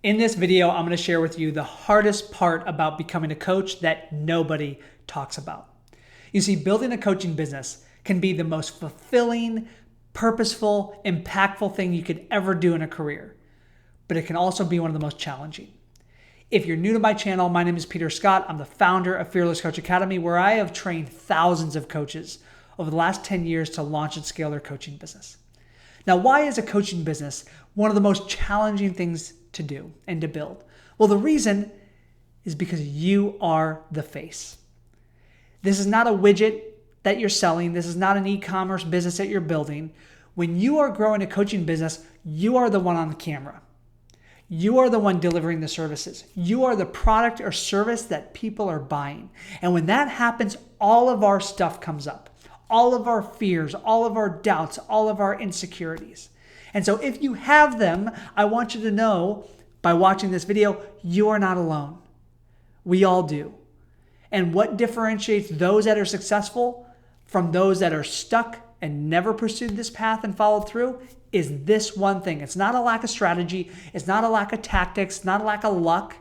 In this video, I'm going to share with you the hardest part about becoming a coach that nobody talks about. You see, building a coaching business can be the most fulfilling, purposeful, impactful thing you could ever do in a career, but it can also be one of the most challenging. If you're new to my channel, my name is Peter Scott. I'm the founder of Fearless Coach Academy, where I have trained thousands of coaches over the last 10 years to launch and scale their coaching business. Now, why is a coaching business one of the most challenging things to do and to build? Well, the reason is because you are the face. This is not a widget that you're selling. This is not an e-commerce business that you're building. When you are growing a coaching business, you are the one on the camera. You are the one delivering the services. You are the product or service that people are buying. And when that happens, all of our stuff comes up. All of our fears, all of our doubts, all of our insecurities. And so if you have them, I want you to know by watching this video, you are not alone. We all do. And what differentiates those that are successful from those that are stuck and never pursued this path and followed through is this one thing. It's not a lack of strategy. It's not a lack of tactics, not a lack of luck.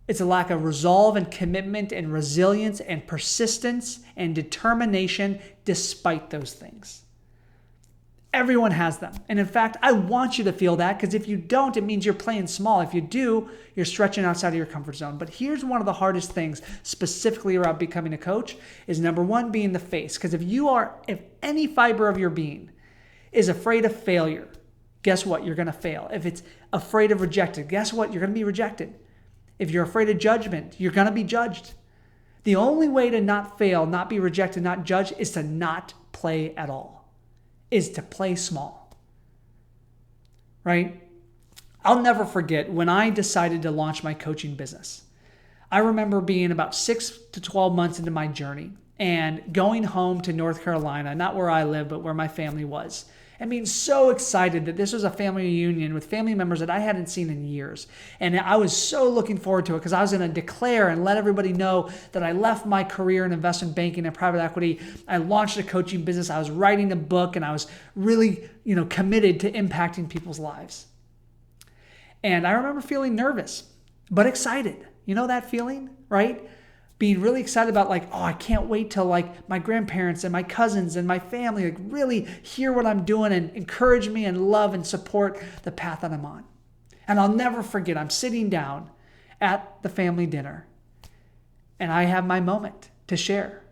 It's a lack of resolve and commitment and resilience and persistence and determination despite those things. Everyone has them. And in fact, I want you to feel that, because if you don't, it means you're playing small. If you do, you're stretching outside of your comfort zone. But here's one of the hardest things specifically about becoming a coach is number one, being the face. Because if any fiber of your being is afraid of failure, guess what? You're going to fail. If it's afraid of rejected, guess what? You're going to be rejected. If you're afraid of judgment, you're going to be judged. The only way to not fail, not be rejected, not judged is to not play at all, is to play small, right? I'll never forget when I decided to launch my coaching business. I remember being about 6 to 12 months into my journey and going home to North Carolina, not where I live, but where my family was, and being so excited that this was a family reunion with family members that I hadn't seen in years. And I was so looking forward to it because I was going to declare and let everybody know that I left my career in investment banking and private equity. I launched a coaching business. I was writing a book, and I was really, committed to impacting people's lives. And I remember feeling nervous, but excited. You know that feeling, right? Being really excited about I can't wait till my grandparents and my cousins and my family really hear what I'm doing and encourage me and love and support the path that I'm on. And I'll never forget, I'm sitting down at the family dinner and I have my moment to share.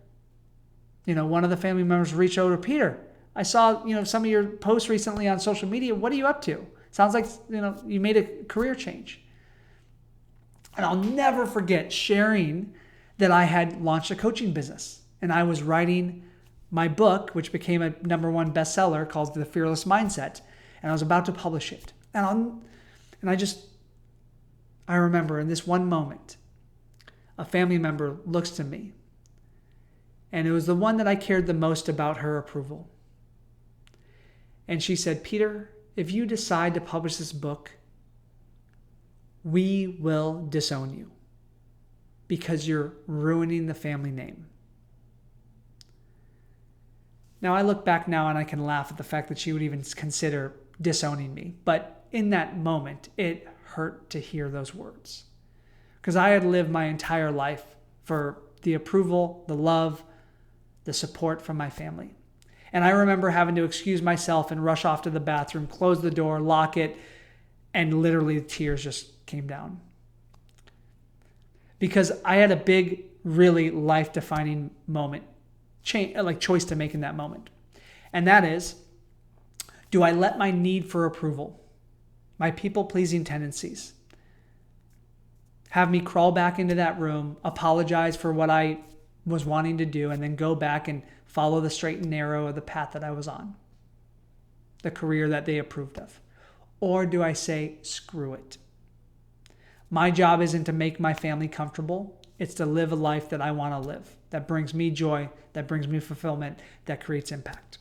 One of the family members reached over to Peter. I saw, some of your posts recently on social media. What are you up to? Sounds like, you made a career change. And I'll never forget sharing that I had launched a coaching business and I was writing my book, which became a #1 bestseller called The Fearless Mindset. And I was about to publish it. I remember in this one moment, a family member looks to me, and it was the one that I cared the most about her approval. And she said, "Peter, if you decide to publish this book, we will disown you, because you're ruining the family name." Now, I look back now and I can laugh at the fact that she would even consider disowning me. But in that moment, it hurt to hear those words, because I had lived my entire life for the approval, the love, the support from my family. And I remember having to excuse myself and rush off to the bathroom, close the door, lock it, and literally the tears just came down. Because I had a big, really life-defining moment, choice to make in that moment. And that is, do I let my need for approval, my people-pleasing tendencies, have me crawl back into that room, apologize for what I was wanting to do, and then go back and follow the straight and narrow of the path that I was on, the career that they approved of? Or do I say, screw it? My job isn't to make my family comfortable. It's to live a life that I want to live, that brings me joy, that brings me fulfillment, that creates impact.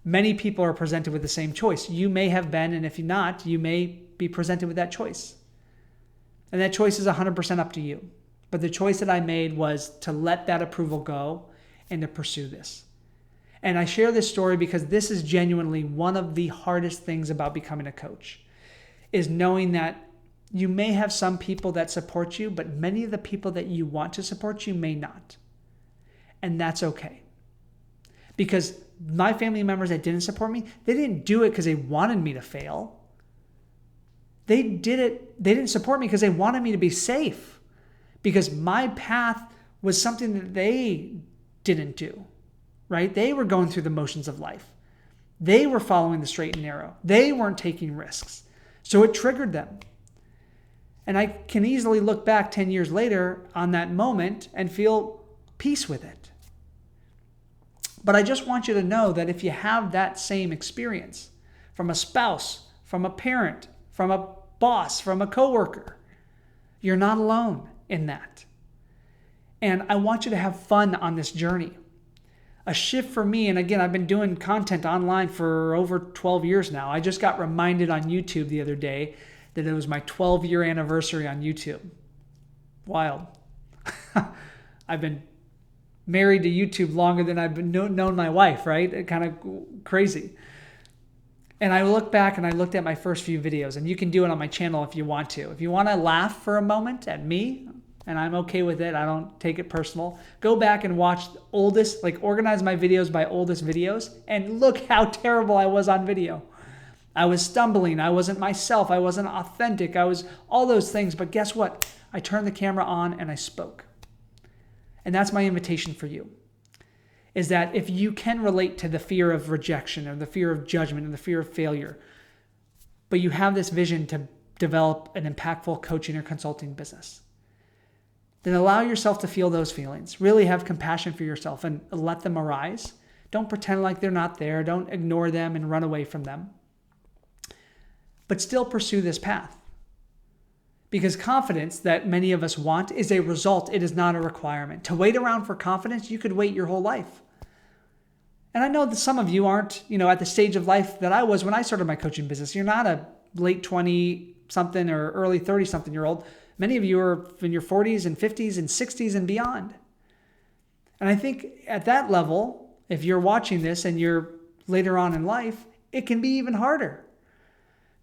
Many people are presented with the same choice. You may have been, and if you're not, you may be presented with that choice. And that choice is 100% up to you. But the choice that I made was to let that approval go and to pursue this. And I share this story because this is genuinely one of the hardest things about becoming a coach. is knowing that you may have some people that support you, but many of the people that you want to support you may not. And that's okay. Because my family members that didn't support me, they didn't do it because they wanted me to fail. They didn't support me because they wanted me to be safe. Because my path was something that they didn't do, right? They were going through the motions of life. They were following the straight and narrow. They weren't taking risks. So it triggered them. And I can easily look back 10 years later on that moment and feel peace with it. But I just want you to know that if you have that same experience from a spouse, from a parent, from a boss, from a coworker, you're not alone in that. And I want you to have fun on this journey. A shift for me, and again, I've been doing content online for over 12 years now. I just got reminded on YouTube the other day that it was my 12-year anniversary on YouTube. Wild. I've been married to YouTube longer than I've been known my wife, right? Kind of crazy. And I look back and I looked at my first few videos, and you can do it on my channel if you want to. If you want to laugh for a moment at me, and I'm okay with it, I don't take it personal, go back and watch the oldest, organize my videos by oldest videos, and look how terrible I was on video. I was stumbling, I wasn't myself, I wasn't authentic, I was all those things, but guess what? I turned the camera on and I spoke. And that's my invitation for you, is that if you can relate to the fear of rejection or the fear of judgment and the fear of failure, but you have this vision to develop an impactful coaching or consulting business, then allow yourself to feel those feelings. Really have compassion for yourself and let them arise. Don't pretend like they're not there. Don't ignore them and run away from them. But still pursue this path. Because confidence that many of us want is a result. It is not a requirement. To wait around for confidence, you could wait your whole life. And I know that some of you aren't, at the stage of life that I was when I started my coaching business. You're not a late 20-something or early 30-something-year-old. Many of you are in your 40s and 50s and 60s and beyond. And I think at that level, if you're watching this and you're later on in life, it can be even harder.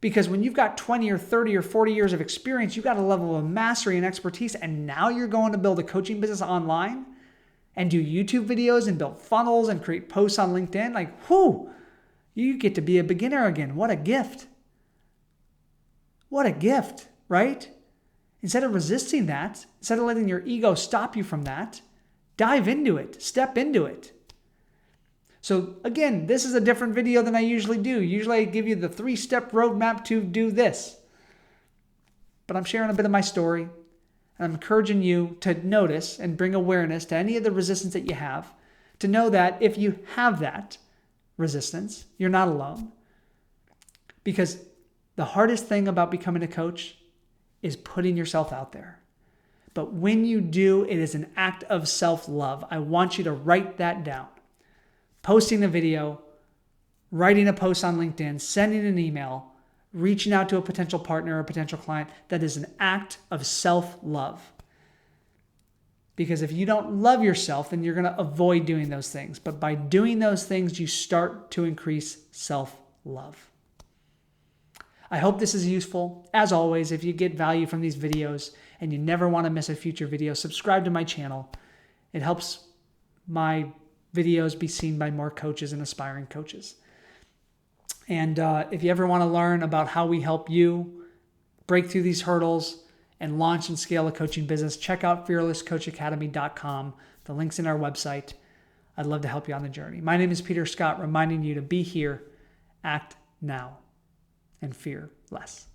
Because when you've got 20 or 30 or 40 years of experience, you've got a level of mastery and expertise, and now you're going to build a coaching business online and do YouTube videos and build funnels and create posts on LinkedIn. You get to be a beginner again. What a gift. What a gift, right? Instead of resisting that, instead of letting your ego stop you from that, dive into it, step into it. So again, this is a different video than I usually do. Usually I give you the 3-step roadmap to do this. But I'm sharing a bit of my story, and I'm encouraging you to notice and bring awareness to any of the resistance that you have, to know that if you have that resistance, you're not alone. Because the hardest thing about becoming a coach is putting yourself out there. But when you do, it is an act of self-love. I want you to write that down. Posting a video, writing a post on LinkedIn, sending an email, reaching out to a potential partner or a potential client, that is an act of self-love. Because if you don't love yourself, then you're going to avoid doing those things. But by doing those things, you start to increase self-love. I hope this is useful. As always, if you get value from these videos and you never want to miss a future video, subscribe to my channel. It helps my videos be seen by more coaches and aspiring coaches. And if you ever want to learn about how we help you break through these hurdles and launch and scale a coaching business, check out fearlesscoachacademy.com. The link's in our website. I'd love to help you on the journey. My name is Peter Scott, reminding you to be here, act now, and fear less.